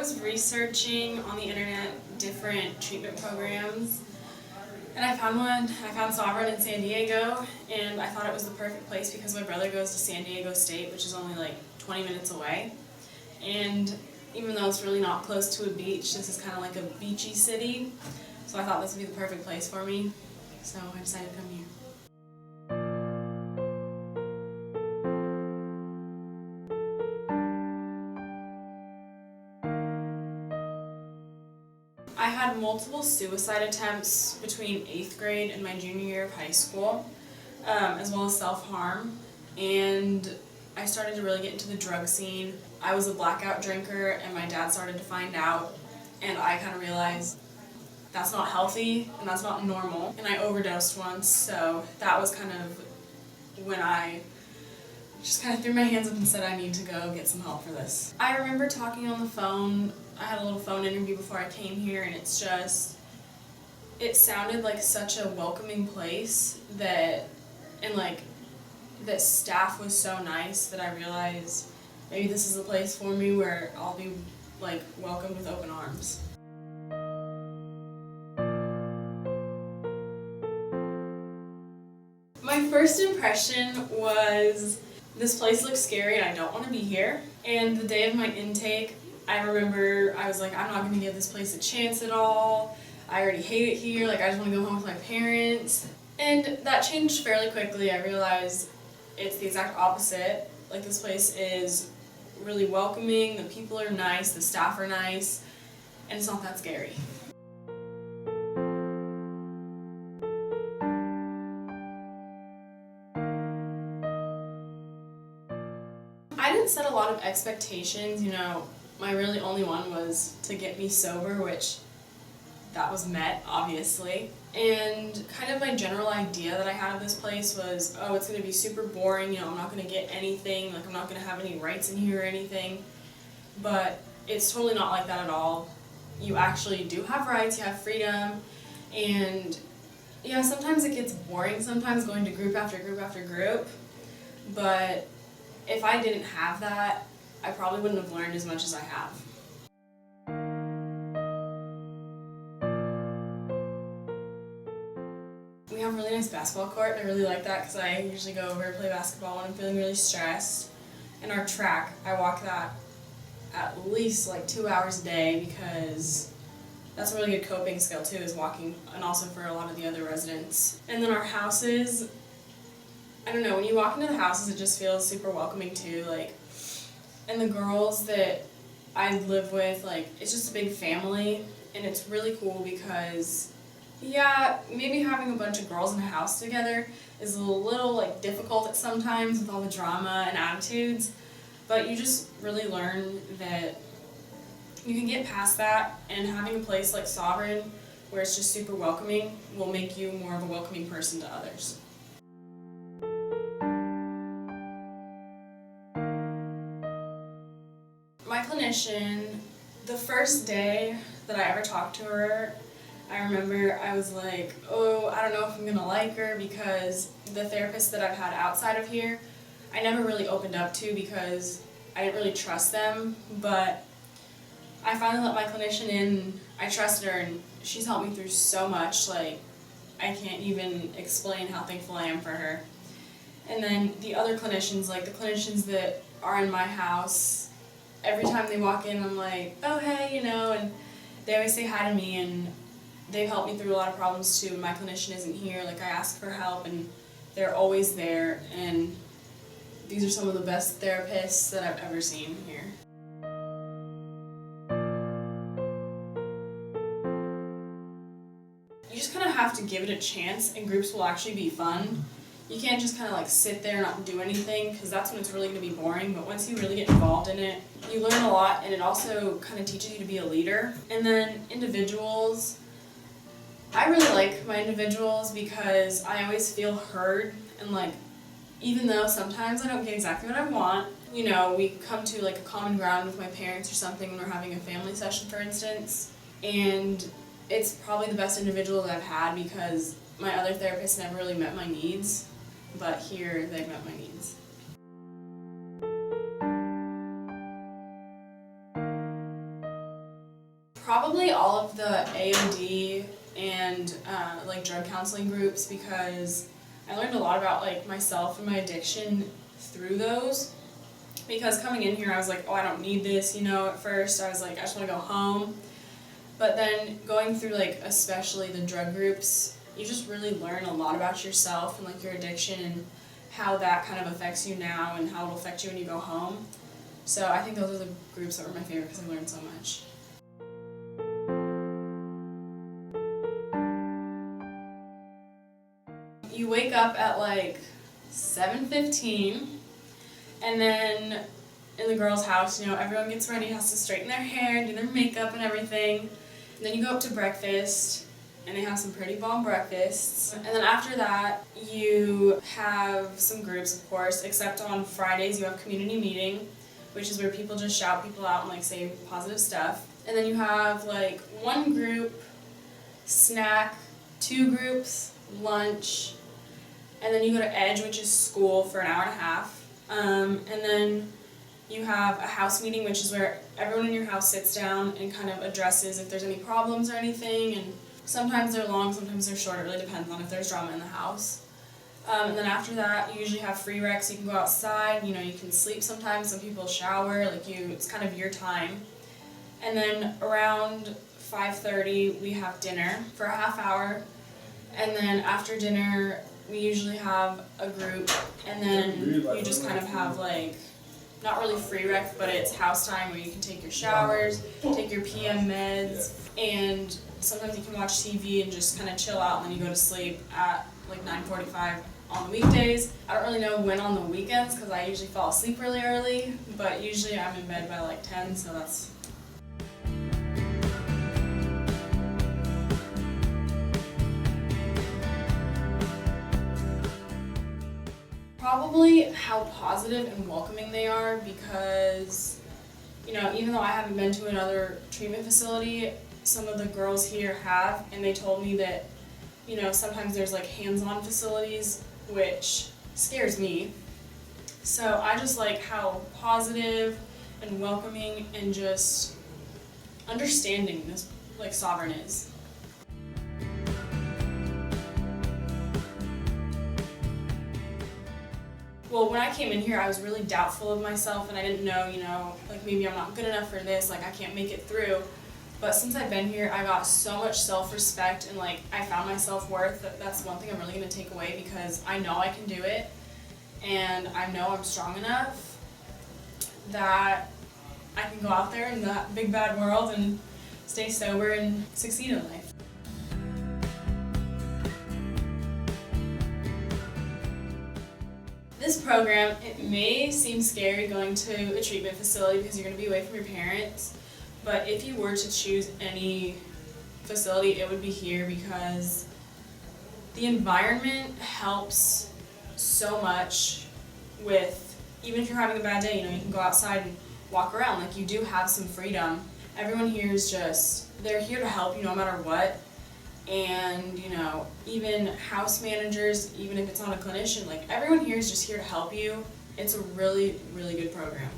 was researching on the internet different treatment programs, and I found Sovereign in San Diego, and I thought it was the perfect place because my brother goes to San Diego State, which is only like 20 minutes away. And even though it's really not close to a beach, this is kind of like a beachy city, so I thought this would be the perfect place for me, so I decided to come here. I had multiple suicide attempts between 8th grade and my junior year of high school, as well as self-harm, and I started to really get into the drug scene. I was a blackout drinker, and my dad started to find out, and I kind of realized that's not healthy and that's not normal, and I overdosed once, so that was kind of when I just kind of threw my hands up and said I need to go get some help for this. I remember talking on the phone. I had a little phone interview before I came here, and it sounded like such a welcoming place that staff was so nice that I realized maybe this is a place for me where I'll be like welcomed with open arms. My first impression was, this place looks scary and I don't want to be here. And the day of my intake, I remember I was like, I'm not going to give this place a chance at all. I already hate it here, like I just want to go home with my parents. And that changed fairly quickly. I realized it's the exact opposite. Like, this place is really welcoming, the people are nice, the staff are nice, and it's not that scary. I didn't set a lot of expectations, my really only one was to get me sober, which that was met, obviously. And kind of my general idea that I had of this place was, oh, it's going to be super boring, I'm not going to get anything, like I'm not going to have any rights in here or anything. But it's totally not like that at all. You actually do have rights, you have freedom, and yeah, sometimes it gets boring, sometimes going to group after group after group, but if I didn't have that, I probably wouldn't have learned as much as I have. We have a really nice basketball court, and I really like that because I usually go over and play basketball when I'm feeling really stressed. And our track, I walk that at least like 2 hours a day because that's a really good coping skill too, is walking, and also for a lot of the other residents. And then our houses, I don't know, when you walk into the houses it just feels super welcoming too, and the girls that I live with, it's just a big family, and it's really cool because, yeah, maybe having a bunch of girls in a house together is a little difficult at sometimes with all the drama and attitudes, but you just really learn that you can get past that, and having a place like Sovereign where it's just super welcoming will make you more of a welcoming person to others. My clinician, the first day that I ever talked to her, I remember I was like, oh, I don't know if I'm going to like her, because the therapists that I've had outside of here, I never really opened up to because I didn't really trust them, but I finally let my clinician in. I trusted her, and she's helped me through so much, I can't even explain how thankful I am for her. And then the other clinicians, the clinicians that are in my house, every time they walk in, I'm like, oh, hey, and they always say hi to me, and they've helped me through a lot of problems too. My clinician isn't here, I ask for help, and they're always there, and these are some of the best therapists that I've ever seen here. You just kind of have to give it a chance, and groups will actually be fun. You can't just kind of sit there and not do anything, because that's when it's really going to be boring, but once you really get involved in it, you learn a lot, and it also kind of teaches you to be a leader. And then individuals, I really like my individuals because I always feel heard, and even though sometimes I don't get exactly what I want, we come to a common ground with my parents or something when we're having a family session, for instance, and it's probably the best individual that I've had because my other therapists never really met my needs, but here they've met my needs. Probably all of the AOD and like drug counseling groups, because I learned a lot about like myself and my addiction through those. Because coming in here I was like, oh, I don't need this, you know, at first I was like, I just want to go home. But then going through like especially the drug groups, you just really learn a lot about yourself and like your addiction and how that kind of affects you now and how it'll affect you when you go home. So I think those are the groups that were my favorite because I learned so much. You wake up at like 7:15, and then in the girls' house, you know, everyone gets ready, has to straighten their hair, do their makeup and everything. And then you go up to breakfast, and they have some pretty bomb breakfasts. And then after that, you have some groups, of course, except on Fridays you have community meeting, which is where people just shout people out and like say positive stuff. And then you have like one group, snack, two groups, lunch, and then you go to Edge, which is school, for an hour and a half. And then you have a house meeting, which is where everyone in your house sits down and kind of addresses if there's any problems or anything. And sometimes they're long, sometimes they're short. It really depends on if there's drama in the house. And then after that, you usually have free rec, so you can go outside. You know, you can sleep sometimes. Some people shower. It's kind of your time. And then around 5:30, we have dinner for a half hour. And then after dinner, we usually have a group, and then you just kind of have like, not really free rec, but it's house time where you can take your showers, take your PM meds, and sometimes you can watch TV and just kind of chill out, and then you go to sleep at like 9:45 on the weekdays. I don't really know when on the weekends because I usually fall asleep really early, but usually I'm in bed by like 10, so that's... Probably how positive and welcoming they are, because, you know, even though I haven't been to another treatment facility, some of the girls here have, and they told me that, you know, sometimes there's like hands-on facilities, which scares me. So I just like how positive and welcoming and just understanding this like Sovereign is. Well, when I came in here, I was really doubtful of myself, and I didn't know, you know, like maybe I'm not good enough for this, like I can't make it through. But since I've been here, I got so much self-respect, and like I found my self-worth. That's one thing I'm really going to take away, because I know I can do it, and I know I'm strong enough that I can go out there in the big bad world and stay sober and succeed in life. This program, it may seem scary going to a treatment facility because you're going to be away from your parents, but if you were to choose any facility, it would be here, because the environment helps so much with, even if you're having a bad day, you know, you can go outside and walk around, like you do have some freedom. Everyone here is just, they're here to help you no matter what. And, you know, even house managers, even if it's not a clinician, like everyone here is just here to help you. It's a really, really good program.